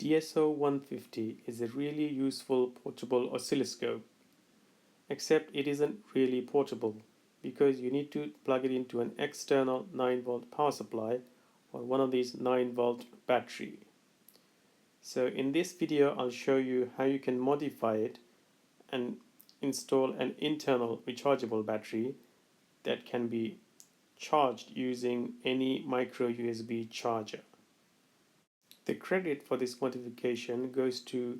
DSO-150 is a really useful portable oscilloscope, except it isn't really portable because you need to plug it into an external 9-volt power supply or one of these 9-volt battery. So in this video I'll show you how you can modify it and install an internal rechargeable battery that can be charged using any micro USB charger. The credit for this modification goes to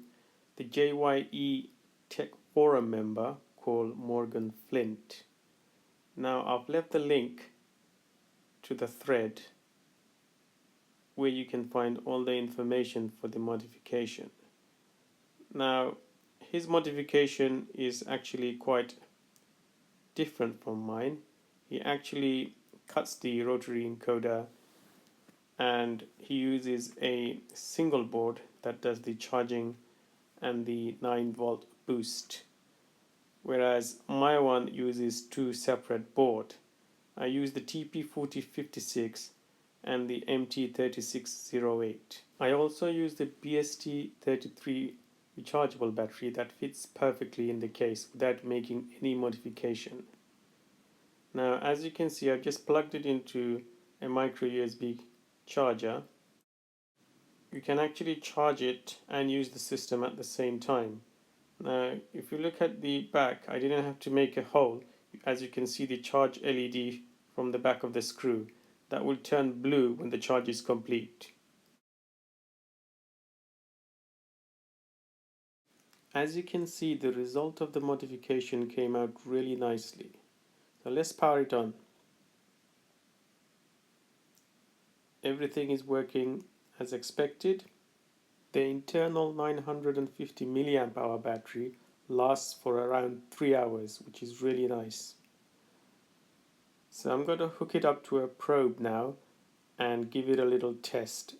the JYE Tech Forum member called Morgan Flint. Now I've left the link to the thread where you can find all the information for the modification. Now his modification is actually quite different from mine. He actually cuts the rotary encoder and he uses a single board that does the charging and the 9-volt boost, whereas my one uses two separate boards. I use the TP4056 and the MT3608. I also use the BST33 rechargeable battery that fits perfectly in the case without making any modification. Now as you can see, I've just plugged it into a micro USB charger. You can actually charge it and use the system at the same time. Now if you look at the back, I didn't have to make a hole. As you can see, the charge LED from the back of the screw that will turn blue when the charge is complete. As you can see, the result of the modification came out really nicely. So let's power it on. Everything is working as expected. The internal 950 milliamp hour battery lasts for around 3 hours, which is really nice. So I'm going to hook it up to a probe now and give it a little test.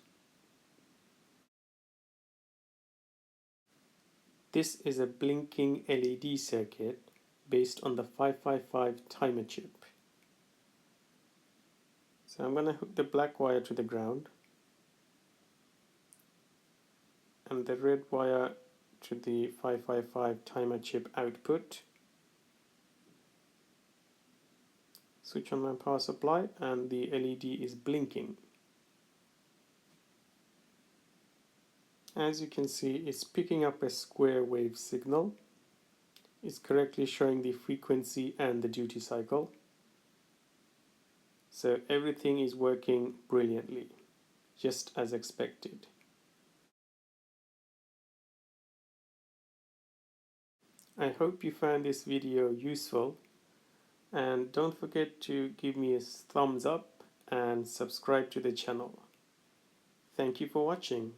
This is a blinking LED circuit based on the 555 timer chip. So I'm going to hook the black wire to the ground and the red wire to the 555 timer chip output. Switch on my power supply and the LED is blinking. As you can see, it's picking up a square wave signal. It's correctly showing the frequency and the duty cycle. So everything is working brilliantly, just as expected. I hope you found this video useful, and don't forget to give me a thumbs up and subscribe to the channel. Thank you for watching.